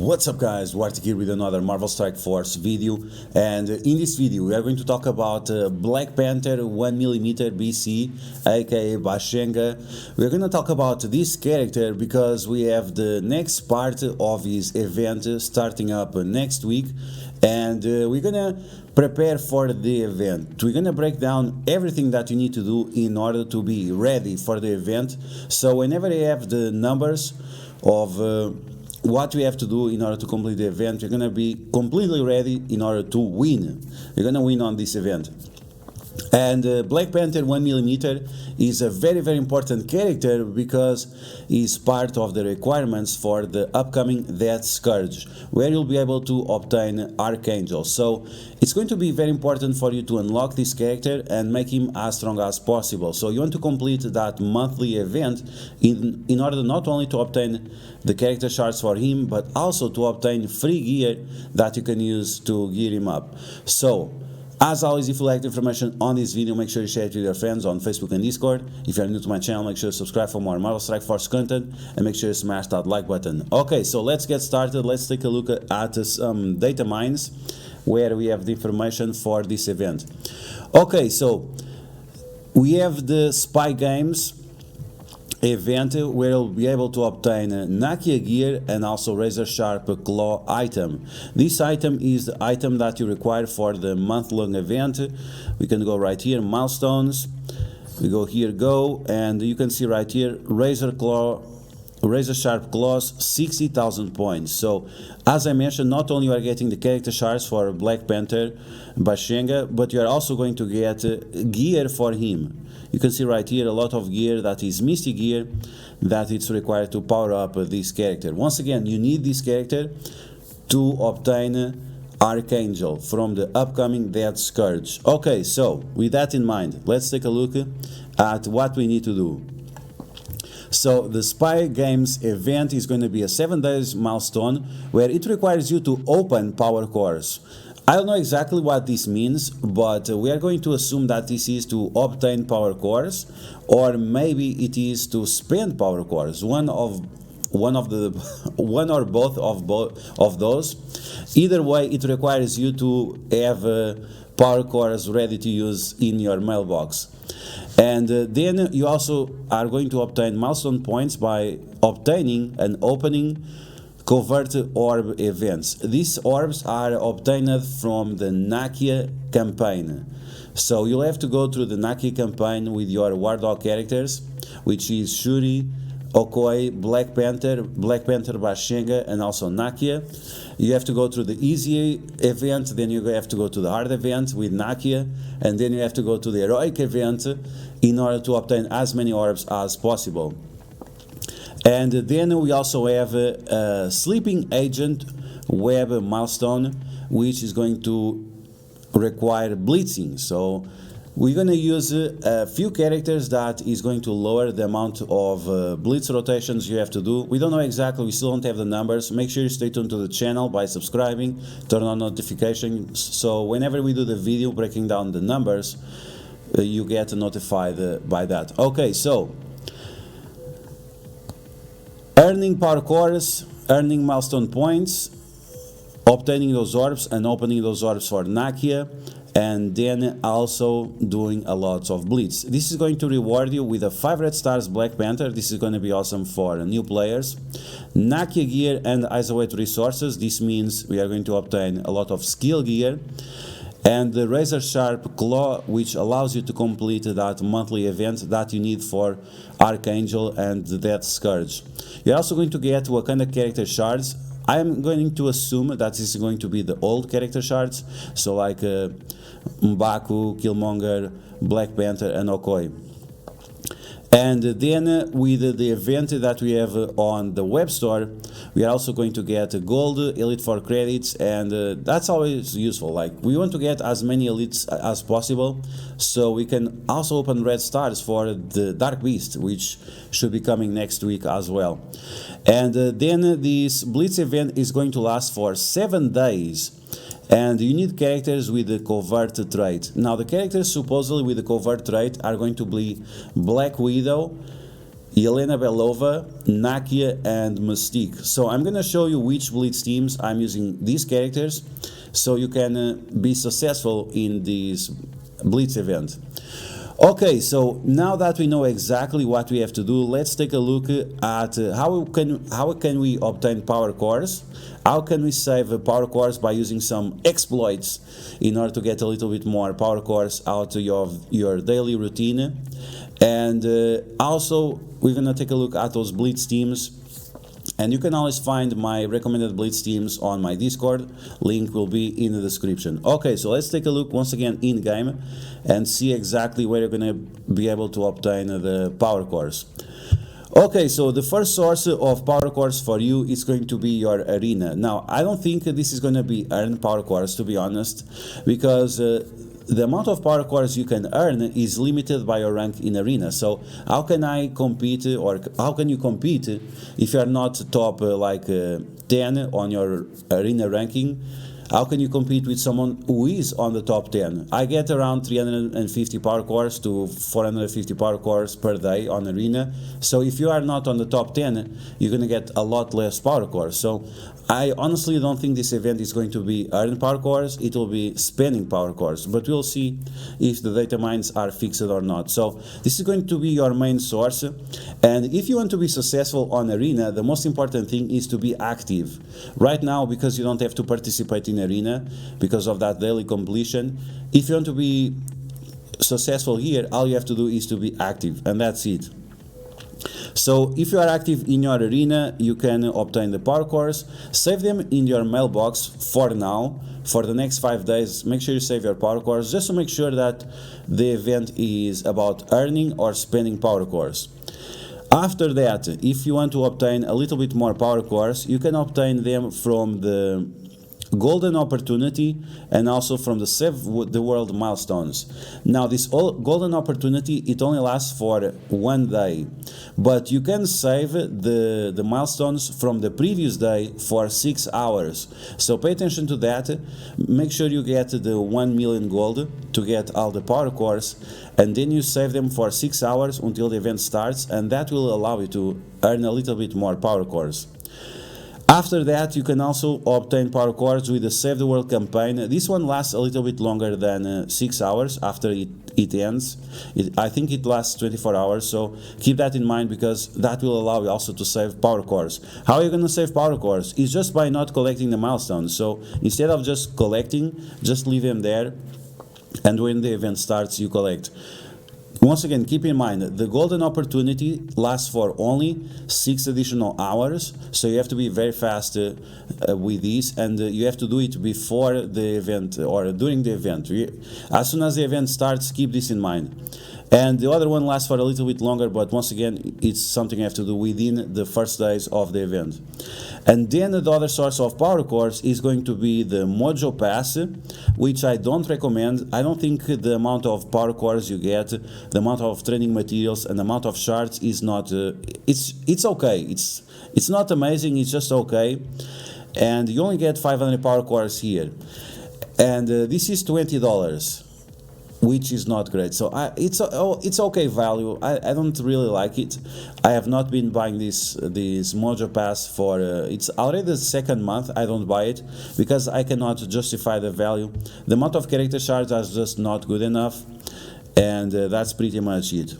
What's up guys, DuArktik here with another Marvel Strike Force video, and in this video we are going to talk about Black Panther 1mm BC aka Bashenga. We're going to talk about this character because we have the next part of his event starting up next week, and we're gonna prepare for the event. We're gonna break down everything that you need to do in order to be ready for the event. So whenever you have the numbers of what we have to do in order to complete the event, you're gonna be completely ready in order to win. You're gonna win on this event. And Black Panther 1mm is a very important character because he's part of the requirements for the upcoming Death Scourge, where you'll be able to obtain Archangel. So it's going to be very important for you to unlock this character and make him as strong as possible. So you want to complete that monthly event in order not only to obtain the character shards for him, but also to obtain free gear that you can use to gear him up. So as always, if you like the information on this video, make sure you share it with your friends on Facebook and Discord. If you are new to my channel, make sure to subscribe for more Marvel Strike Force content, and make sure you smash that like button. Okay, so let's get started. Let's take a look at some data mines where we have the information for this event. Okay, so we have the Spy Games event where you'll be able to obtain Nakia gear and also Razor Sharp Claw item. This item is the item that you require for the month-long event. We can go right here, milestones. We go here, go, and you can see right here, Razor Sharp Claws, 60,000 points. So as I mentioned, not only you are getting the character shards for Black Panther Bashenga, but you are also going to get gear for him. You can see right here a lot of gear that is Misty gear that it's required to power up this character. Once again, you need this character to obtain Archangel from the upcoming Death Scourge. Okay, so with that in mind, let's take a look at what we need to do. So the Spy Games event is going to be a 7 days milestone where it requires you to open power cores. I don't know exactly what this means, but we are going to assume that this is to obtain power cores, or maybe it is to spend power cores. One or both of those. Either way, it requires you to have power cores ready to use in your mailbox. And then you also are going to obtain milestone points by obtaining and opening covert orb events. These orbs are obtained from the Nakia campaign. So you'll have to go through the Nakia campaign with your War Dog characters, which is Shuri, Okoye, Black Panther Bashenga, and also Nakia. You have to go through the easy event, then you have to go to the hard event with Nakia, and then you have to go to the heroic event in order to obtain as many orbs as possible. And then we also have a Sleeping Agent web milestone, which is going to require blitzing. So we're going to use a few characters that is going to lower the amount of blitz rotations you have to do. We don't know exactly, we still don't have the numbers. Make sure you stay tuned to the channel by subscribing, turn on notifications, so whenever we do the video breaking down the numbers, you get notified by that. Okay, so earning power cores, earning milestone points, obtaining those orbs and opening those orbs for Nakia, and then also doing a lot of blitz. This is going to reward you with a 5 red stars Black Panther. This is going to be awesome for new players. Nakia gear and Isolate resources. This means we are going to obtain a lot of skill gear. And the Razor Sharp Claw, which allows you to complete that monthly event that you need for Archangel and the Death Scourge. You're also going to get Wakanda character shards. I am going to assume that this is going to be the old character shards, so like M'Baku, Killmonger, Black Panther, and Okoye. And then with the event that we have on the web store, we are also going to get gold, elite 4 credits, and that's always useful. Like, we want to get as many elites as possible, so we can also open red stars for the Dark Beast, which should be coming next week as well. And then this Blitz event is going to last for 7 days. And you need characters with the covert trait. Now the characters supposedly with the covert trait are going to be Black Widow, Yelena Belova, Nakia, and Mystique. So I'm gonna show you which Blitz teams I'm using these characters, so you can be successful in this Blitz event. Okay, so now that we know exactly what we have to do, let's take a look at how can we obtain power cores, how can we save power cores by using some exploits in order to get a little bit more power cores out of your daily routine, and also we're gonna take a look at those Blitz teams. And you can always find my recommended Blitz teams on my Discord. Link will be in the description. Okay, so let's take a look once again in game and see exactly where you're gonna be able to obtain the power cores. Okay, so the first source of power cores for you is going to be your arena. Now, I don't think this is gonna be earned power cores, to be honest, because the amount of power cores you can earn is limited by your rank in arena. So how can I compete, or how can you compete if you are not top 10 on your arena ranking? How can you compete with someone who is on the top 10? I get around 350 power cores to 450 power cores per day on arena. So if you are not on the top 10, you're going to get a lot less power cores. So I honestly don't think this event is going to be earning power cores. It will be spending power cores. But we'll see if the data mines are fixed or not. So this is going to be your main source. And if you want to be successful on arena, the most important thing is to be active. Right now, because you don't have to participate in arena because of that daily completion, if you want to be successful here, all you have to do is to be active, and that's it. So if you are active in your arena, you can obtain the power cores. Save them in your mailbox for now. For the next 5 days, make sure you save your power cores, just to make sure that the event is about earning or spending power cores. After that, if you want to obtain a little bit more power cores, you can obtain them from the golden opportunity and also from the Save the World milestones. Now this golden opportunity, it only lasts for 1 day, but you can save the milestones from the previous day for 6 hours. So pay attention to that. Make sure you get the 1 million gold to get all the power cores, and then you save them for 6 hours until the event starts, and that will allow you to earn a little bit more power cores. After that, you can also obtain power cores with the Save the World campaign. This one lasts a little bit longer than 6 hours after it ends. I think it lasts 24 hours, so keep that in mind, because that will allow you also to save power cores. How are you going to save power cores? It's just by not collecting the milestones. So instead of just collecting, just leave them there, and when the event starts, you collect. Once again, keep in mind, the golden opportunity lasts for only 6 additional hours, so you have to be very fast with this, and you have to do it before the event or during the event. As soon as the event starts, keep this in mind. And the other one lasts for a little bit longer, but once again, it's something you have to do within the first days of the event. And then the other source of power cores is going to be the Mojo Pass, which I don't recommend. I don't think the amount of power cores you get, the amount of training materials, and the amount of shards is not. It's okay. It's not amazing. It's just okay. And you only get 500 power cores here, and this is $20. Which is not great. So it's okay value. I don't really like it. I have not been buying this Mojo Pass for it's already the 2nd month I don't buy it, because I cannot justify the value. The amount of character shards are just not good enough, and that's pretty much it.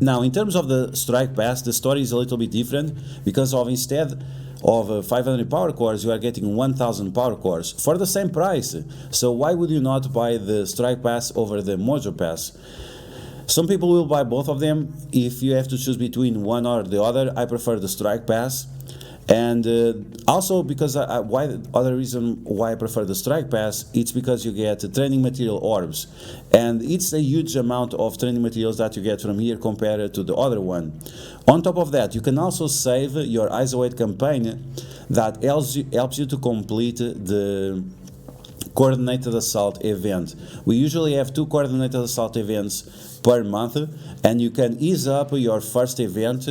Now, in terms of the Strike Pass, the story is a little bit different, because of instead of 500 power cores, you are getting 1000 power cores for the same price. So why would you not buy the Strike Pass over the Mojo Pass? Some people will buy both of them. If you have to choose between one or the other, I prefer the Strike Pass. And also because other reason why I prefer the Strike Pass, it's because you get training material orbs, and it's a huge amount of training materials that you get from here compared to the other one. On top of that, you can also save your Isolate campaign that helps you to complete the Coordinated Assault event. We usually have 2 Coordinated Assault events per month, and you can ease up your first event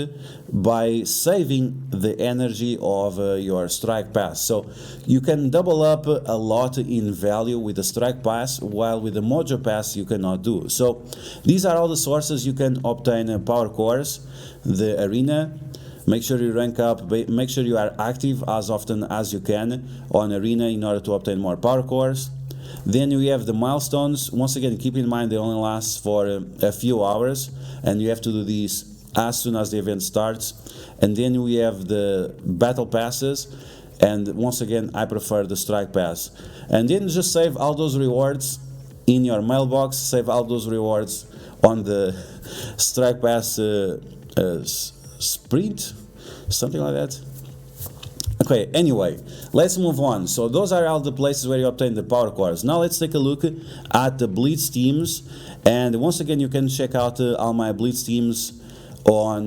by saving the energy of your strike pass. So you can double up a lot in value with the strike pass, while with the mojo pass you cannot do. So these are all the sources you can obtain power cores. The arena, make sure you rank up, make sure you are active as often as you can on arena in order to obtain more power cores. Then we have the milestones. Once again, keep in mind they only last for a few hours, and you have to do these as soon as the event starts. And then we have the battle passes, and once again I prefer the strike pass. And then just save all those rewards in your mailbox, save all those rewards on the strike pass sprint, something like that. Okay, anyway, let's move on. So those are all the places where you obtain the power cores. Now let's take a look at the Blitz teams, and once again you can check out all my Blitz teams on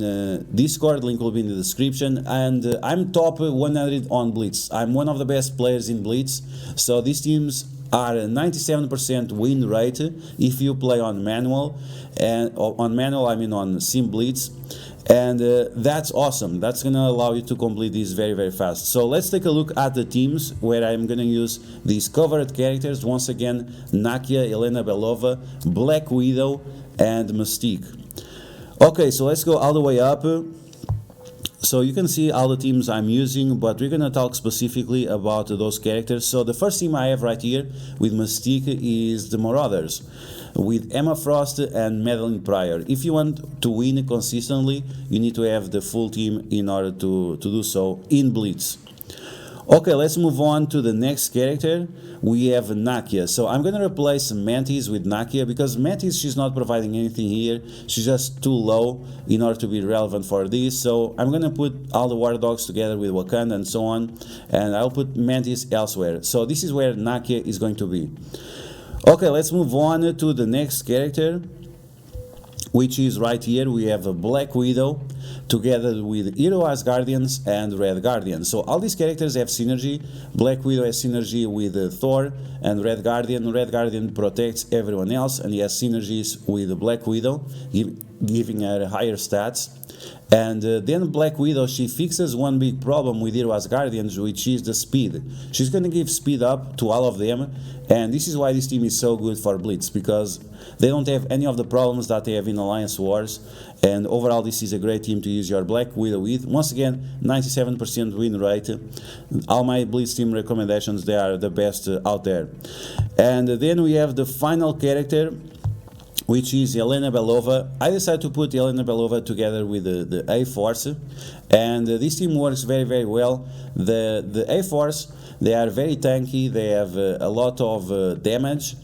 Discord, link will be in the description. And I'm top 100 on Blitz. I'm one of the best players in Blitz, so these teams are 97% win rate if you play on manual, and on manual I mean on Sim Blitz. And that's awesome. That's gonna allow you to complete these very fast. So let's take a look at the teams where I'm gonna use these covered characters. Once again, Nakia, Elena Belova, Black Widow, and Mystique. Okay, so let's go all the way up. So you can see all the teams I'm using, but we're gonna talk specifically about those characters. So the first team I have right here with Mystique is the Marauders, with Emma Frost and Madeline Pryor. If you want to win consistently, you need to have the full team in order to do so in Blitz. Okay, let's move on to the next character. We have Nakia. So I'm gonna replace Mantis with Nakia because Mantis, she's not providing anything here. She's just too low in order to be relevant for this. So I'm gonna put all the War Dogs together with Wakanda and so on, and I'll put Mantis elsewhere. So this is where Nakia is going to be. Okay, let's move on to the next character, which is right here. We have a Black Widow together with Hero Asgardians and Red Guardian. So all these characters have synergy. Black Widow has synergy with Thor and Red Guardian. Red Guardian protects everyone else, and he has synergies with Black Widow, giving her higher stats. And then Black Widow, she fixes one big problem with Hero Asgardians, which is the speed. She's gonna give speed up to all of them, and this is why this team is so good for Blitz, because they don't have any of the problems that they have in Alliance Wars, and overall this is a great team to use your Black Widow with. Once again, 97% win rate. All my Blitz team recommendations, they are the best out there. And then we have the final character, which is Elena Belova. I decided to put Elena Belova together with the A-Force, and this team works very well. The A-Force, they are very tanky, they have a lot of damage,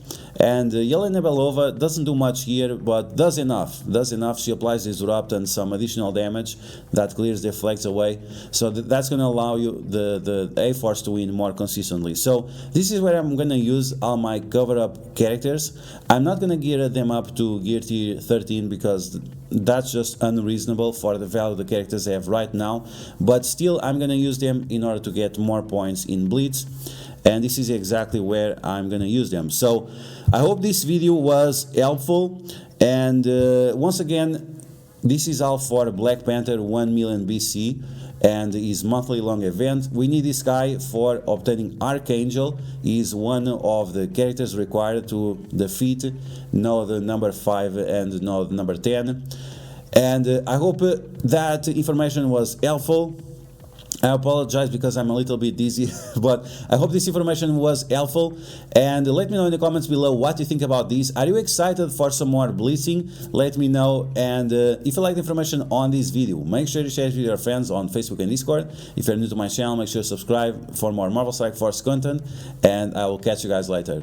and Elena Belova doesn't do much here, but does enough. She applies Disrupt and some additional damage that clears their flags away, so that's going to allow you the A-Force to win more consistently. So this is where I'm going to use all my cover-up characters. I'm not going to gear them up to gear tier 13 because that's just unreasonable for the value the characters have right now, but still I'm going to use them in order to get more points in Blitz, and this is exactly where I'm going to use them. So I hope this video was helpful, and once again, this is all for Black Panther 1 million BC and his monthly long event. We need this guy for obtaining Archangel. He is one of the characters required to defeat Node number 5 and Node number 10. And I hope that information was helpful. I apologize because I'm a little bit dizzy, but I hope this information was helpful, and let me know in the comments below what you think about this. Are you excited for some more blitzing? Let me know, and if you like the information on this video, make sure to share it with your friends on Facebook and Discord. If you're new to my channel, make sure to subscribe for more Marvel Strike Force content, and I will catch you guys later.